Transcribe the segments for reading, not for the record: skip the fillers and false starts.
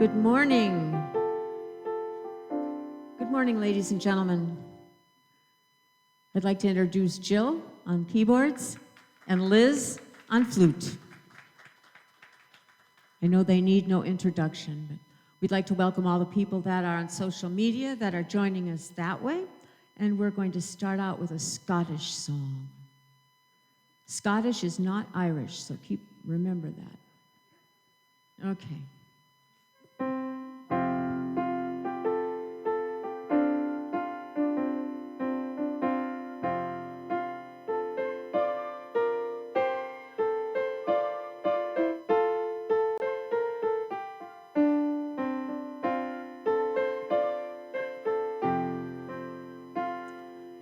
Good morning. Good morning, ladies and gentlemen. I'd like to introduce Jill on keyboards and Liz on flute. I know they need no introduction, but we'd like to welcome all the people that are on social media that are joining us that way. And we're going to start out with a Scottish song. Scottish is not Irish, so remember that. Okay.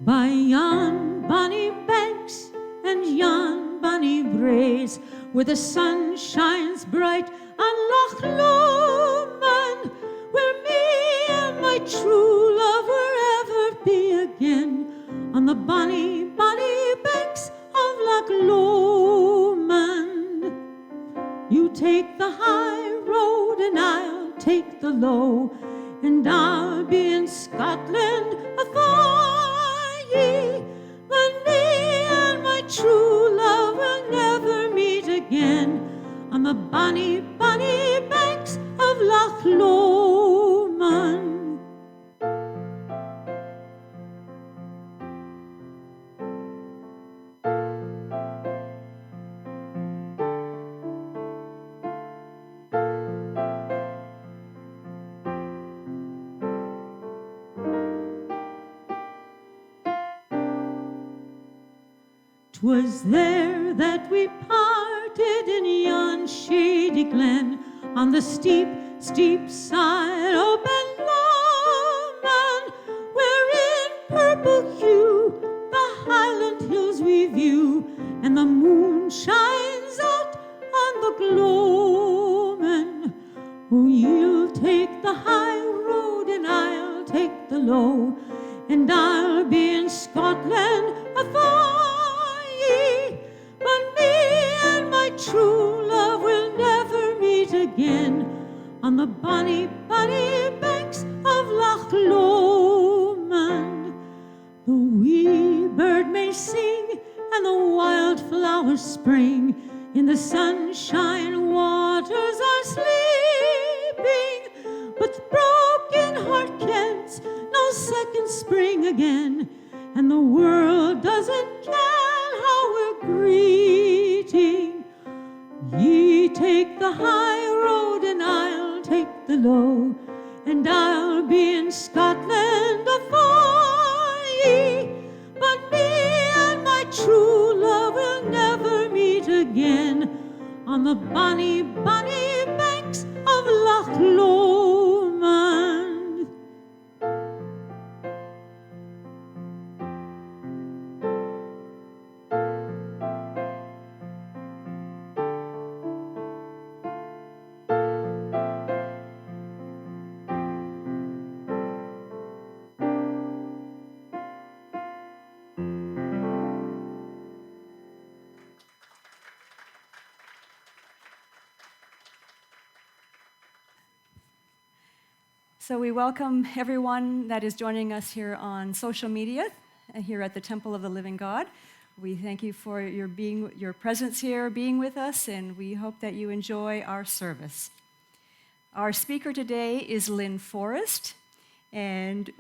By yon bonny banks and yon bonny braes, where the sun shines bright on Loch Lomond, where me and my true love will ever be again, on the bonny, bonny banks of Loch Lomond. You take the high road and I'll take the low, and I'll be in Scotland afar. But me and my true love will never meet again, on the bonny, bonny banks of Loch Lomond. 'Twas there that we parted in yon shady glen, on the steep, steep side of Ben Lomond, where in purple hue the Highland hills we view, and the moon shines out on the gloamin'. Oh, you'll take the high road and I'll take the low, and I'll be in Scotland afar. But me and my true love will never meet again, on the bonny, bonny banks of Loch Lomond. The wee bird may sing and the wildflowers spring, in the sunshine waters are sleeping, but the broken heart kens no second spring again, and the world doesn't care how we're greeting. Ye take the high road and I'll take the low, and I'll be in Scotland afar ye. But me and my true love will never meet again, on the bonny, bonny banks of Loch Lomond. So we welcome everyone that is joining us here on social media, here at the Temple of the Living God. We thank you for your presence here, being with us, and we hope that you enjoy our service. Our speaker today is Lynne Forrest, and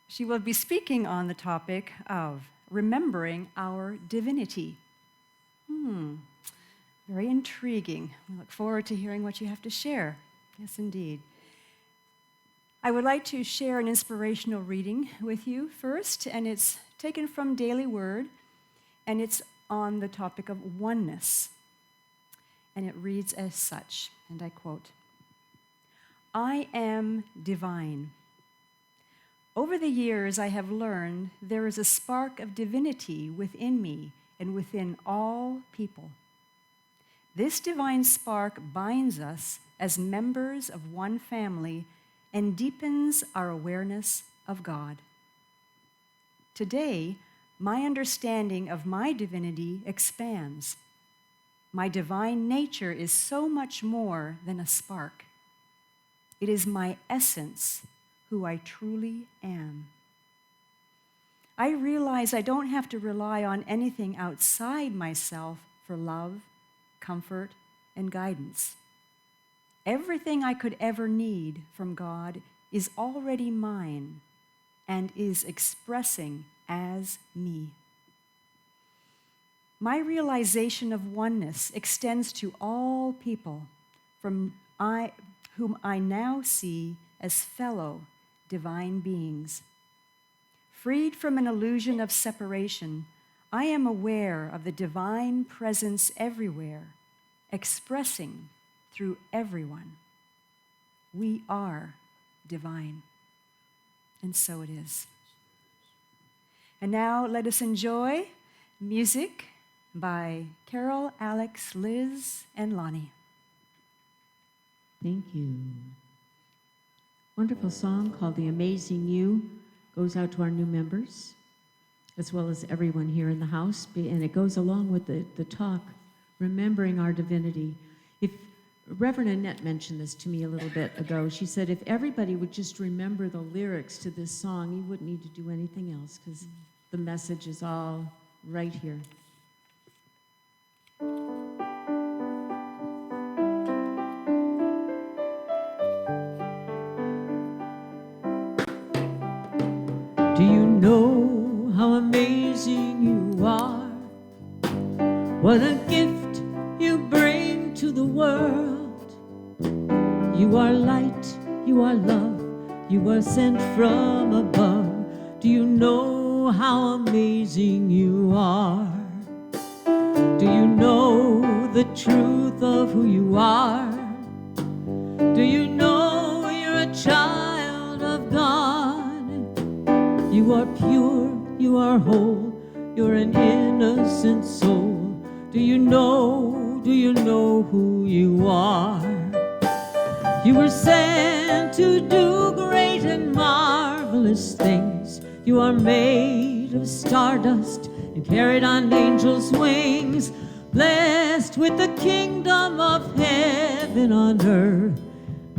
she will be speaking on the topic of remembering our divinity. Very intriguing. We look forward to hearing what you have to share. Yes, indeed. I would like to share an inspirational reading with you first, and it's taken from Daily Word, and it's on the topic of oneness. And it reads as such, and I quote, "I am divine. Over the years, I have learned there is a spark of divinity within me and within all people. This divine spark binds us as members of one family and deepens our awareness of God. Today, my understanding of my divinity expands. My divine nature is so much more than a spark. It is my essence, who I truly am. I realize I don't have to rely on anything outside myself for love, comfort, and guidance. Everything I could ever need from God is already mine and is expressing as me. My realization of oneness extends to all people whom I now see as fellow divine beings. Freed from an illusion of separation, I am aware of the divine presence everywhere, expressing through everyone. We are divine. And so it is. And now let us enjoy music by Carol, Alex, Liz, and Lonnie. Thank you. Wonderful song called The Amazing You goes out to our new members, as well as everyone here in the house, and it goes along with the talk, remembering our divinity. If Reverend Annette mentioned this to me a little bit ago, she said if everybody would just remember the lyrics to this song, you wouldn't need to do anything else, because the message is all right here. Do you know how amazing you are? What a gift you bring to the world. You are light, you are love, you are sent from above. Do you know how amazing you are? Do you know the truth of who you are? Do you know you're a child of God? You are pure, you are whole, you're an innocent soul. Do you know who you are? You were sent to do great and marvelous things. You are made of stardust and carried on angels' wings, blessed with the kingdom of heaven on earth.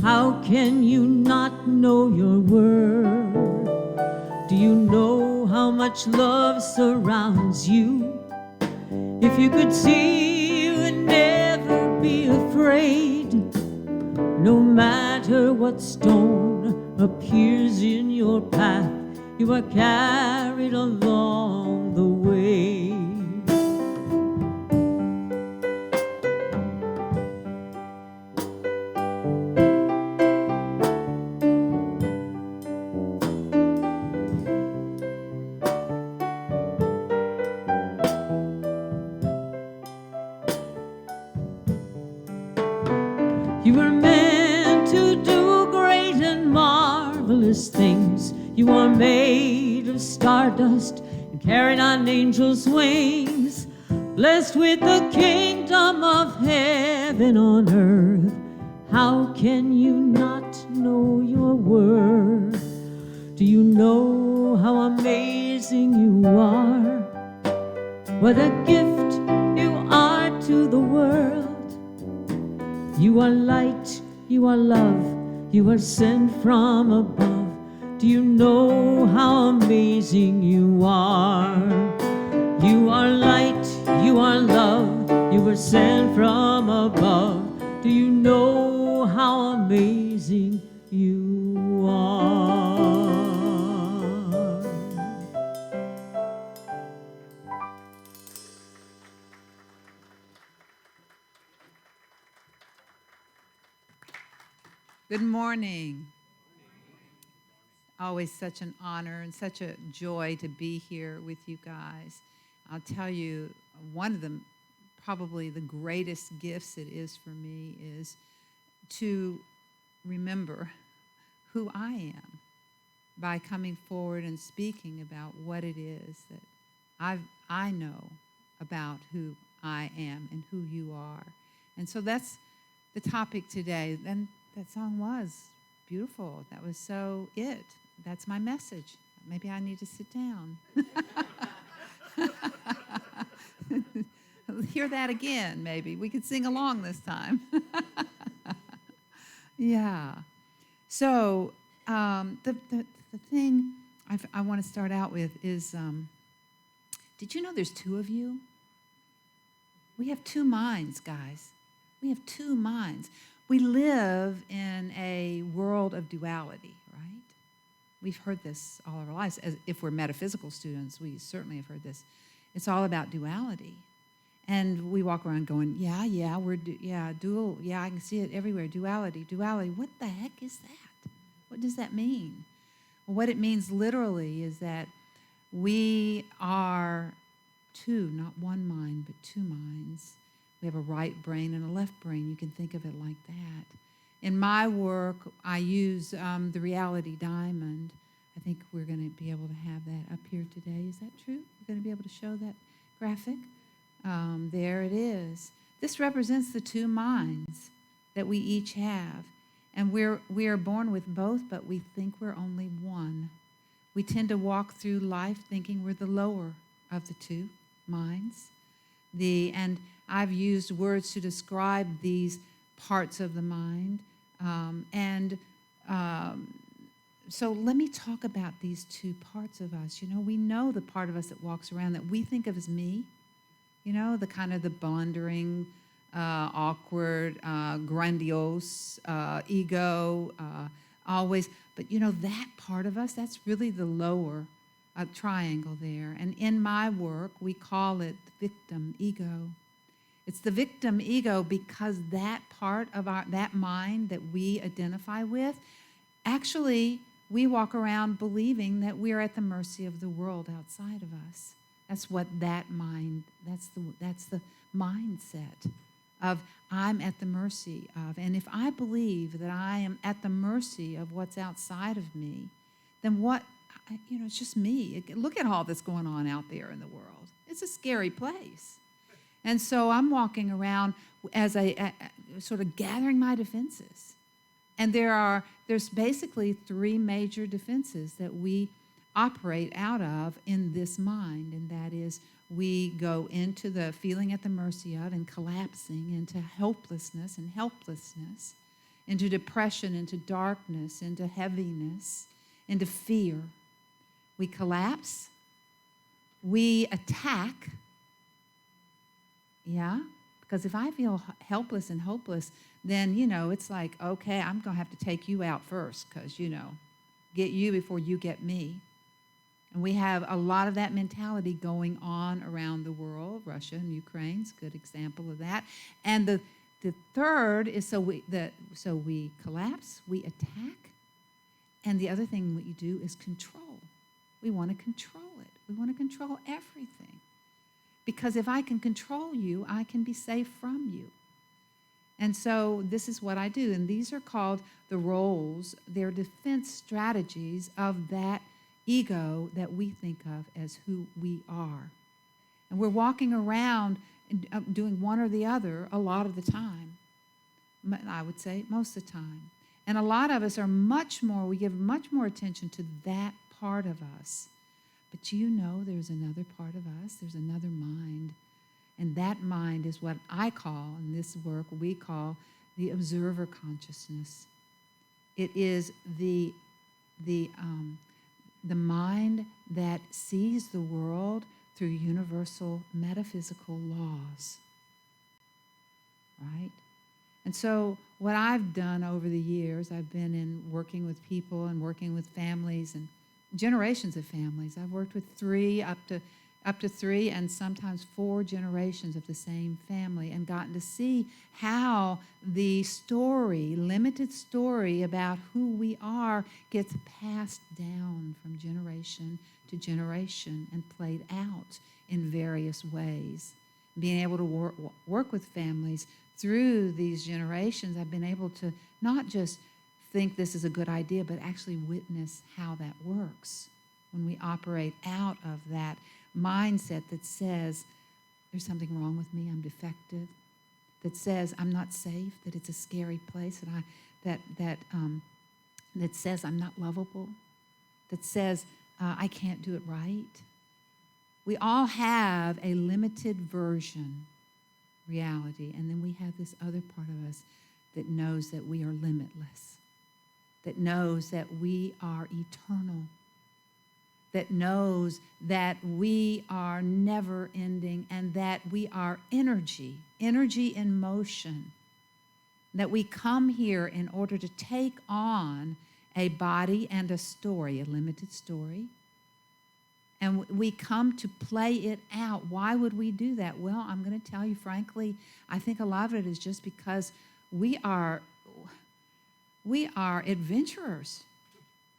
How can you not know your worth? Do you know how much love surrounds you? If you could see, you would never be afraid. No matter what stone appears in your path, you are carried along the way. You were meant to do great and marvelous things. You are made of stardust and carried on angels' wings, blessed with the kingdom of heaven on earth. How can you not know your worth? Do you know how amazing you are? What a gift you are to the world. You are light, you are love, you are sent from above. Do you know how amazing you are? You are light, you are love, you were sent from above. Do you know how amazing you are? Good morning. Always such an honor and such a joy to be here with you guys. I'll tell you, one of the probably the greatest gifts it is for me is to remember who I am by coming forward and speaking about what it is that I know about who I am and who you are. And so that's the topic today. And that song was beautiful. That was so it. That's my message. Maybe I need to sit down. Hear that again, maybe. We could sing along this time. Yeah. So the thing I want to start out with is, did you know there's two of you? We have two minds, guys. We have two minds. We live in a world of duality, right? We've heard this all of our lives. As if we're metaphysical students, we certainly have heard this. It's all about duality. And we walk around going, dual, I can see it everywhere, duality. What the heck is that? What does that mean? Well, what it means literally is that we are two, not one mind, but two minds. We have a right brain and a left brain. You can think of it like that. In my work, I use the reality diamond. I think we're going to be able to have that up here today. Is that true? We're going to be able to show that graphic? There it is. This represents the two minds that we each have. And we are born with both, but we think we're only one. We tend to walk through life thinking we're the lower of the two minds. And I've used words to describe these parts of the mind. So let me talk about these two parts of us. You know, we know the part of us that walks around that we think of as me. You know, the kind of the blundering, awkward, grandiose, ego, always. But, you know, that part of us, that's really the lower triangle there. And in my work, we call it the victim ego. It's the victim ego because that part of that mind that we identify with, actually, we walk around believing that we are at the mercy of the world outside of us. That's what that mind, that's the mindset of I'm at the mercy of. And if I believe that I am at the mercy of what's outside of me, then it's just me. Look at all that's going on out there in the world. It's a scary place. And so I'm walking around as sort of gathering my defenses. And there's basically three major defenses that we operate out of in this mind, and that is we go into the feeling at the mercy of and collapsing into hopelessness and helplessness, into depression, into darkness, into heaviness, into fear. We collapse, we attack, because if I feel helpless and hopeless, then, it's like, okay, I'm going to have to take you out first because, get you before you get me. And we have a lot of that mentality going on around the world. Russia and Ukraine's a good example of that. And the third is so we collapse, we attack, and the other thing what you do is control. We want to control it. We want to control everything. Because if I can control you, I can be safe from you. And so this is what I do. And these are called the roles. They're defense strategies of that ego that we think of as who we are. And we're walking around and doing one or the other a lot of the time. I would say most of the time. And a lot of us we give much more attention to that part of us. But there's another part of us, there's another mind. And that mind is what I call, in this work, we call the observer consciousness. It is the mind that sees the world through universal metaphysical laws, right? And so what I've done over the years, I've been in working with people and working with families and generations of families. I've worked with up to 3 and sometimes 4 generations of the same family and gotten to see how the limited story about who we are gets passed down from generation to generation and played out in various ways. Being able to work with families through these generations, I've been able to not just think this is a good idea, but actually witness how that works when we operate out of that mindset that says there's something wrong with me, I'm defective, that says I'm not safe, that it's a scary place, that says I'm not lovable, that says I can't do it right. We all have a limited version reality, and then we have this other part of us that knows that we are limitless. that knows that we are eternal, that knows that we are never ending, and that we are energy in motion, that we come here in order to take on a body and a story, a limited story, and we come to play it out. Why would we do that? Well, I'm going to tell you frankly, I think a lot of it is just because we are adventurers.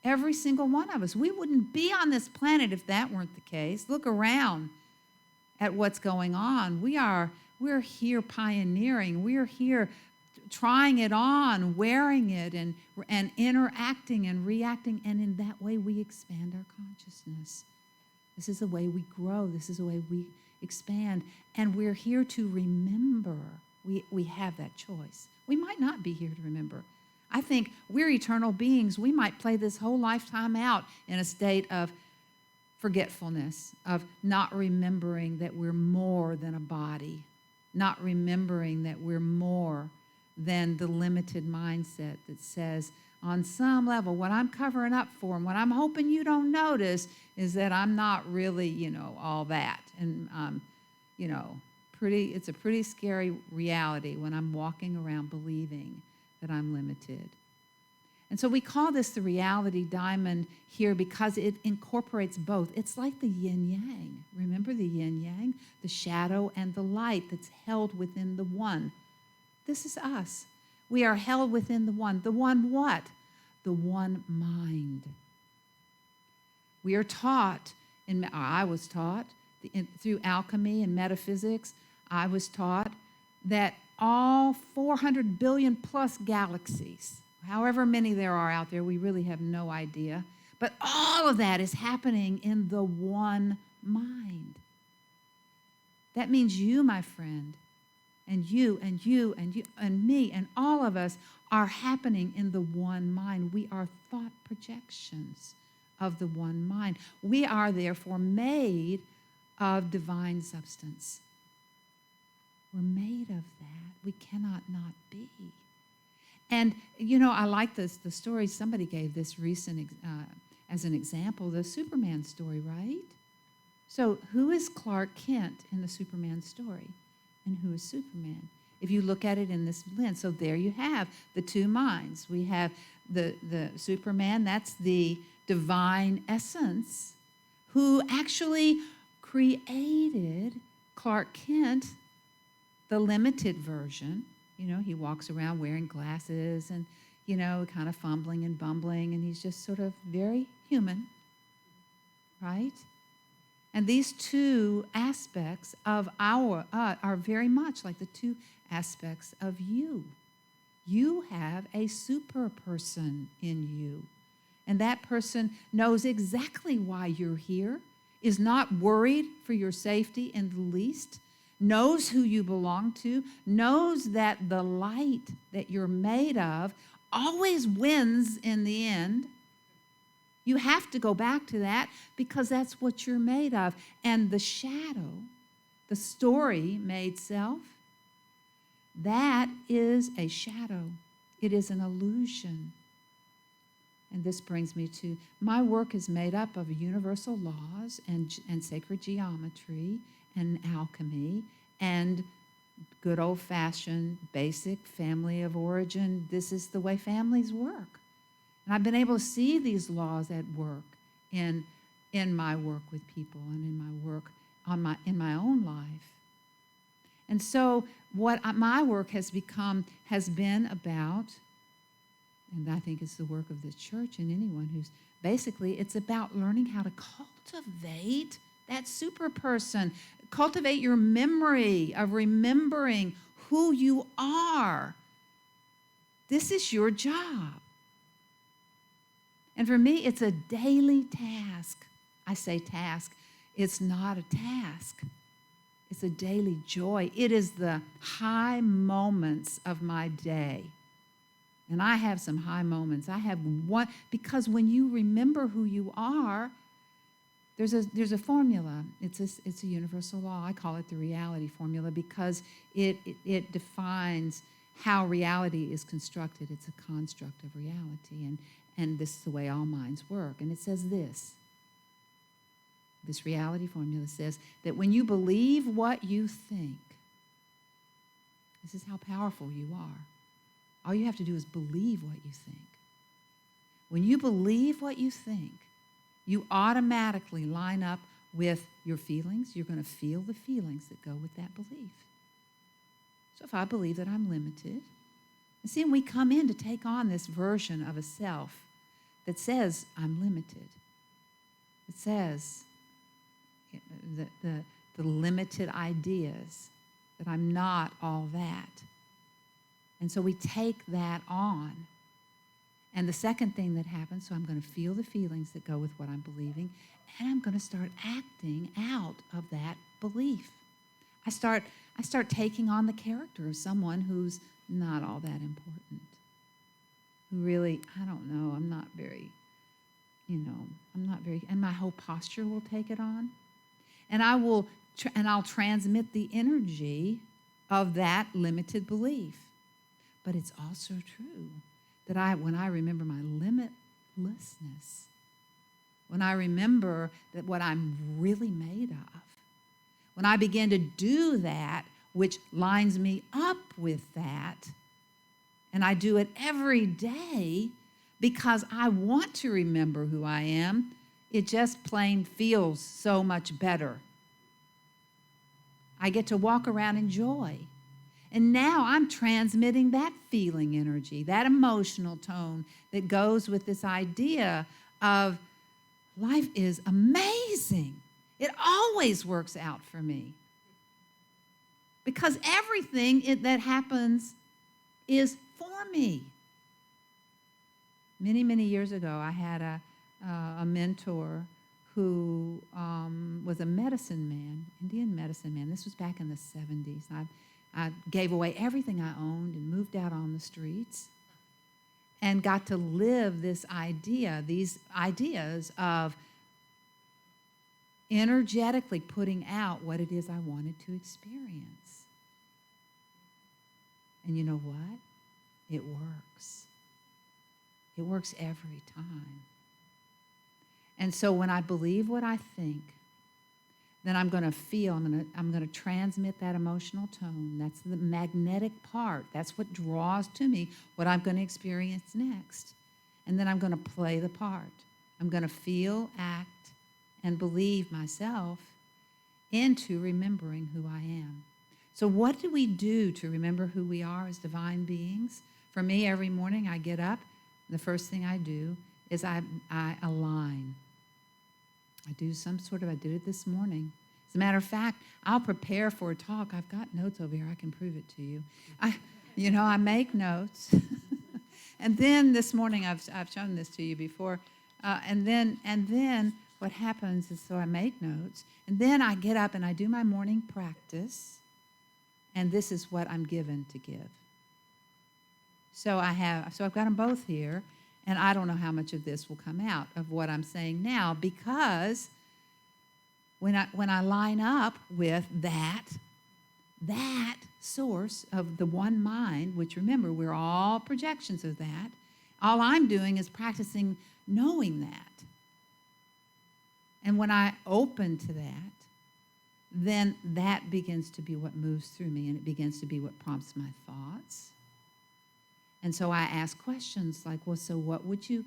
Every single one of us. We wouldn't be on this planet if that weren't the case. Look around at what's going on. We're here pioneering. We're here trying it on, wearing it, and interacting and reacting. And in that way, we expand our consciousness. This is the way we grow. This is the way we expand. And we're here to remember. We have that choice. We might not be here to remember. I think we're eternal beings. We might play this whole lifetime out in a state of forgetfulness, of not remembering that we're more than a body, not remembering that we're more than the limited mindset that says, on some level, what I'm covering up for and what I'm hoping you don't notice is that I'm not really, all that. And, it's a pretty scary reality when I'm walking around believing that I'm limited. And so we call this the reality diamond here because it incorporates both. It's like the yin-yang. Remember the yin-yang? The shadow and the light that's held within the one. This is us. We are held within the one. The one what? The one mind. We are taught, I was taught, through alchemy and metaphysics, I was taught that all 400 billion plus galaxies, however many there are out there, we really have no idea, but all of that is happening in the one mind. That means you, my friend, and you, and you, and you, and me, and all of us are happening in the one mind. We are thought projections of the one mind. We are therefore made of divine substance. We're made of that. We cannot not be. And, I like the story somebody gave this recent as an example, the Superman story, right? So who is Clark Kent in the Superman story? And who is Superman? If you look at it in this lens, so there you have the two minds. We have the Superman, that's the divine essence, who actually created Clark Kent, the limited version. He walks around wearing glasses and, kind of fumbling and bumbling, and he's just sort of very human, right? And these two aspects of are very much like the two aspects of you. You have a super person in you, and that person knows exactly why you're here, is not worried for your safety in the least, knows who you belong to, knows that the light that you're made of always wins in the end. You have to go back to that because that's what you're made of. And the shadow, the story made self, that is a shadow. It is an illusion. And this brings me to, my work is made up of universal laws and sacred geometry and alchemy and good old-fashioned basic family of origin. This is the way families work. And I've been able to see these laws at work in my work with people and in my work in my own life. And so what my work has been about, and I think it's the work of the church and anyone who's basically, it's about learning how to cultivate that super person, cultivate your memory of remembering who you are. This is your job. And for me, it's a daily task. I say task. It's not a task. It's a daily joy. It is the high moments of my day. And I have some high moments. I have one, because when you remember who you are, there's a formula. It's a universal law. I call it the reality formula because it defines how reality is constructed. It's a construct of reality, and this is the way all minds work. And it says this reality formula says that when you believe what you think, this is how powerful you are. All you have to do is believe what you think. When you believe what you think, you automatically line up with your feelings. You're going to feel the feelings that go with that belief. So if I believe that I'm limited, and see, we come in to take on this version of a self that says I'm limited. It says the limited ideas that I'm not all that. And so we take that on. And the second thing that happens, so I'm going to feel the feelings that go with what I'm believing, and I'm going to start acting out of that belief. I start taking on the character of someone who's not all that important. Who really, I don't know, I'm not very, and my whole posture will take it on. And I'll transmit the energy of that limited belief. But it's also true that when I remember my limitlessness, when I remember that what I'm really made of, when I begin to do that, which lines me up with that, and I do it every day because I want to remember who I am, it just plain feels so much better. I get to walk around in joy. And now I'm transmitting that feeling energy, that emotional tone that goes with this idea of life is amazing. It always works out for me. Because everything that happens is for me. Many, many years ago, I had a mentor who was a medicine man, Indian medicine man. This was back in the 70s. I gave away everything I owned and moved out on the streets and got to live these ideas of energetically putting out what it is I wanted to experience. And you know what? It works. It works every time. And so when I believe what I think, then I'm going to feel, I'm going to transmit that emotional tone. That's the magnetic part. That's what draws to me what I'm going to experience next. And then I'm going to play the part. I'm going to feel, act, and believe myself into remembering who I am. So what do we do to remember who we are as divine beings? For me, every morning I get up, the first thing I do is I align. I did it this morning. As a matter of fact, I'll prepare for a talk. I've got notes over here. I can prove it to you. I make notes. And then this morning, I've shown this to you before. And then what happens is, so I make notes. And then I get up and I do my morning practice. And this is what I'm given to give. So I've got them both here. And I don't know how much of this will come out of what I'm saying now, because when I line up with that source of the one mind, which remember, we're all projections of that, all I'm doing is practicing knowing that. And when I open to that, then that begins to be what moves through me, and it begins to be what prompts my thoughts. And so I ask questions like, well, so what do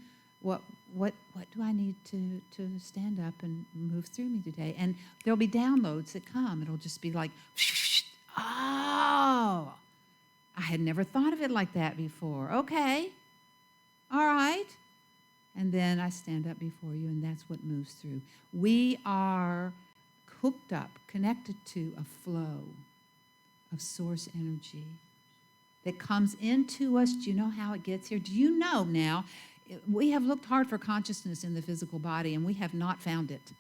I need to stand up and move through me today? And there'll be downloads that come. It'll just be like, oh, I had never thought of it like that before. Okay, all right. And then I stand up before you, and that's what moves through. We are hooked up, connected to a flow of source energy that comes into us. Do you know how it gets here? Do you know now? We have looked hard for consciousness in the physical body, and we have not found it.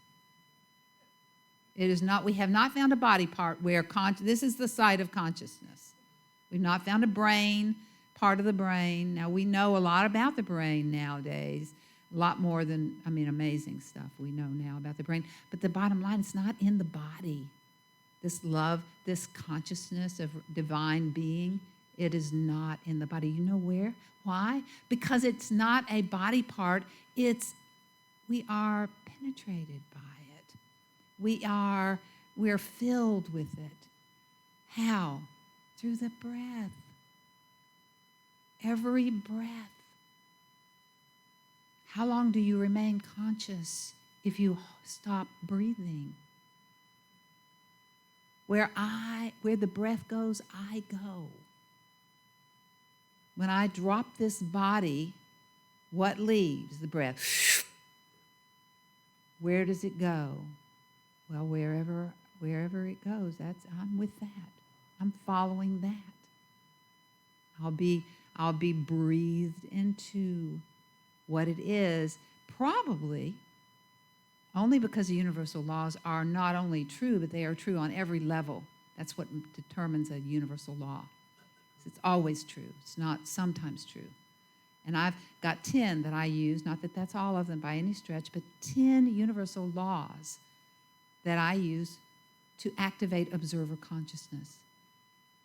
We have not found a body part where this is the site of consciousness. We've not found a brain, part of the brain. Now, we know a lot about the brain nowadays, a lot more than, amazing stuff we know now about the brain. But the bottom line, it's not in the body. This love, this consciousness of divine being, It is not in the body. You know where? Why? Because it's not a body part. We are penetrated by it. We're filled with it. How? Through the breath. Every breath. How long do you remain conscious if you stop breathing? Where the breath goes, I go. When I drop this body, what leaves? The breath. Where does it go? Well, wherever it goes, I'm with that. I'm following that. I'll be breathed into what it is, probably only because the universal laws are not only true, but they are true on every level. That's what determines a universal law. It's always true. It's not sometimes true. And I've got 10 that I use, not that that's all of them by any stretch, but 10 universal laws that I use to activate observer consciousness.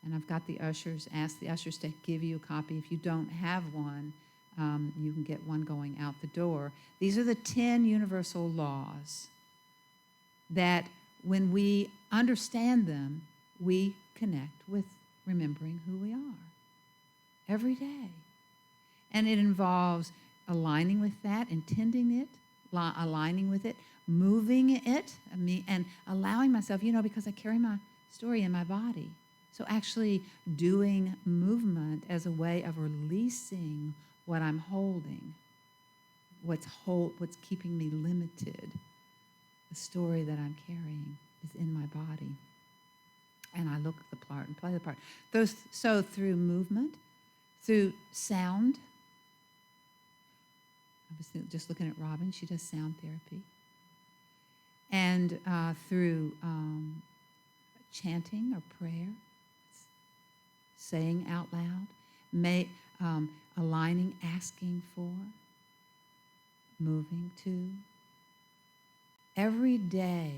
And I've got the ushers, ask the ushers to give you a copy. If you don't have one, you can get one going out the door. These are the 10 universal laws that when we understand them, we connect with remembering who we are every day. And it involves aligning with that, intending it, aligning with it, moving it, and allowing myself, because I carry my story in my body. So actually doing movement as a way of releasing what I'm holding, what's keeping me limited. The story that I'm carrying is in my body. And I look at the part and play the part. So through movement, through sound. I was just looking at Robin. She does sound therapy. And through chanting or prayer, saying out loud, aligning, asking for, moving to. Every day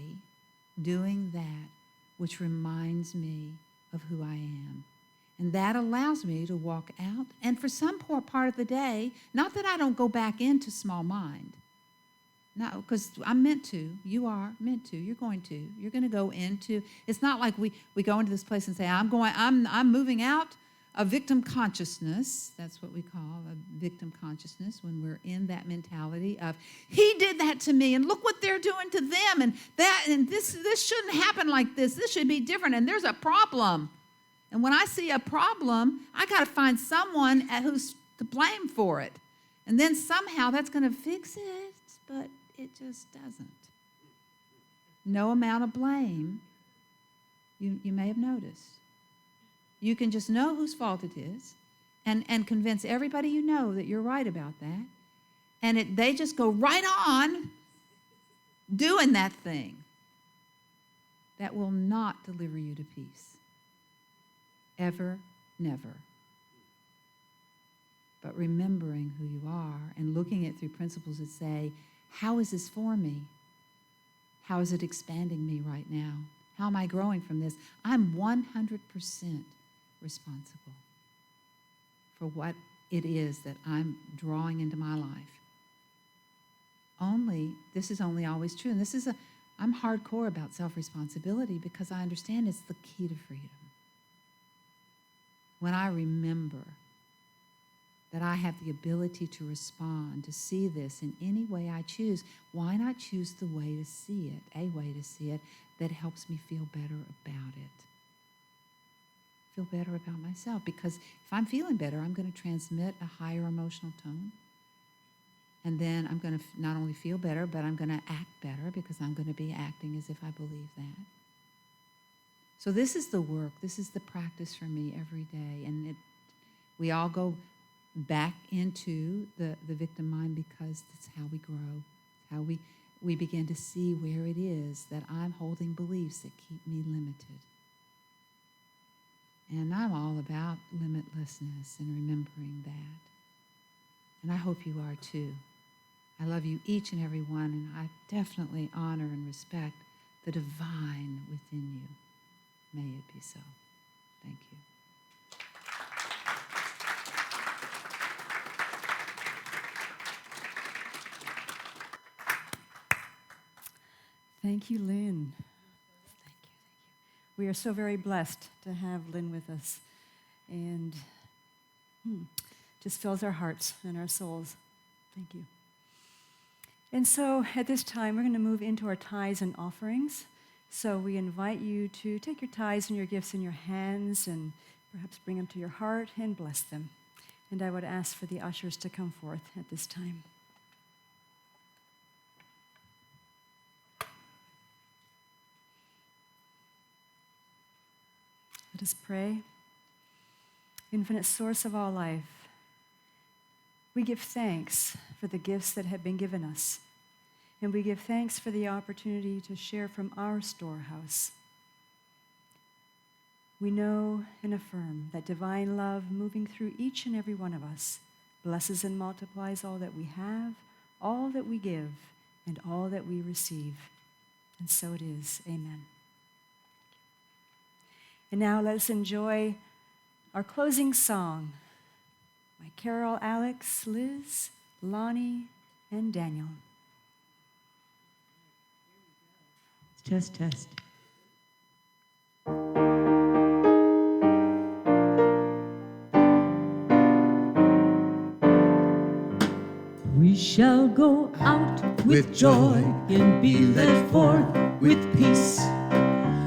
doing that which reminds me of who I am. And that allows me to walk out. And for some poor part of the day, not that I don't go back into small mind. No, because I'm meant to. You are meant to. You're going to. You're going to go into. It's not like we go into this place and say, I'm moving out of victim consciousness. That's what we call a victim consciousness when we're in that mentality of, he did that to me, and look what they're doing to them, and this shouldn't happen like this. This should be different, and there's a problem. And when I see a problem, I got to find someone who's to blame for it. And then somehow that's going to fix it, but it just doesn't. No amount of blame, you may have noticed. You can just know whose fault it is and convince everybody you know that you're right about that. And they just go right on doing that thing. That will not deliver you to peace. Ever, never. But remembering who you are and looking at through principles that say, how is this for me? How is it expanding me right now? How am I growing from this? I'm 100% responsible for what it is that I'm drawing into my life. This is only always true. And I'm hardcore about self-responsibility because I understand it's the key to freedom. When I remember that I have the ability to respond, to see this in any way I choose, why not choose the way to see it, a way to see it that helps me feel better about it? Feel better about myself, because if I'm feeling better, I'm going to transmit a higher emotional tone. And then I'm going to not only feel better, but I'm going to act better because I'm going to be acting as if I believe that. So this is the work. This is the practice for me every day. And we all go back into the victim mind because that's how we grow, how we begin to see where it is that I'm holding beliefs that keep me limited. And I'm all about limitlessness and remembering that. And I hope you are too. I love you each and every one, and I definitely honor and respect the divine within you. May it be so. Thank you. Thank you, Lynne. Thank you. We are so very blessed to have Lynne with us. And just fills our hearts and our souls. Thank you. And so at this time, we're going to move into our tithes and offerings. So we invite you to take your tithes and your gifts in your hands and perhaps bring them to your heart and bless them. And I would ask for the ushers to come forth at this time. Let us pray. Infinite source of all life, we give thanks for the gifts that have been given us, and we give thanks for the opportunity to share from our storehouse. We know and affirm that divine love moving through each and every one of us blesses and multiplies all that we have, all that we give, and all that we receive. And so it is. Amen. And now let us enjoy our closing song by Carol, Alex, Liz, Lonnie, and Daniel. Test. We shall go out with joy and be led forth with peace.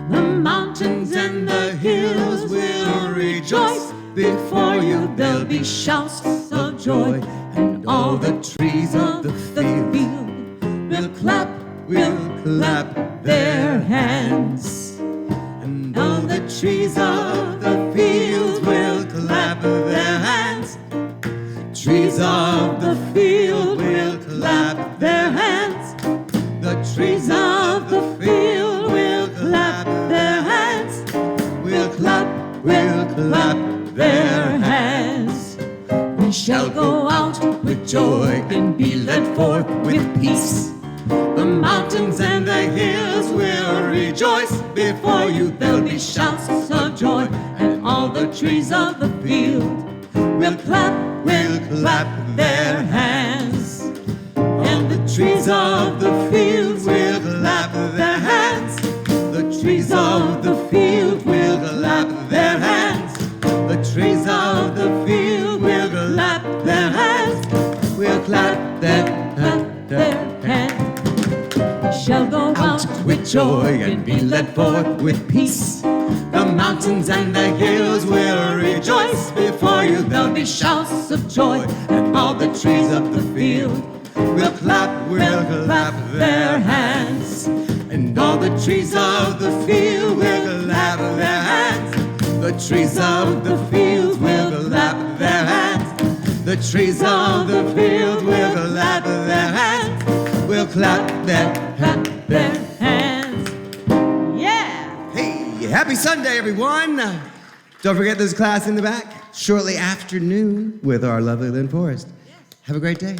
The mountains and the hills will rejoice. Before you there'll be shouts of joy, and all the trees of the field will clap their hands. And all the trees of the field will clap their hands. Trees of the field will clap their hands. The trees of the field will clap their hands. Will clap their hands. We shall go out with joy and be led forth with peace. The mountains and the hills will rejoice. Before you there'll be shouts of joy, and all the trees of the field will clap their hands. And the trees of the field will clap their hands. The trees of the field will clap their hands. The trees of the field will clap their hands. Will clap their hands. We shall go out with joy and be led forth with peace. The mountains and the hills will rejoice. Before you there'll be shouts of joy, and all the trees of the field will clap their hands. And all the trees of the field will clap their hands. The trees of the field will clap their hands. The trees of the field will clap their hands. Will clap their hands. Yeah! Hey, happy Sunday, everyone. Don't forget there's class in the back shortly after noon with our lovely Lynne Forrest. Have a great day.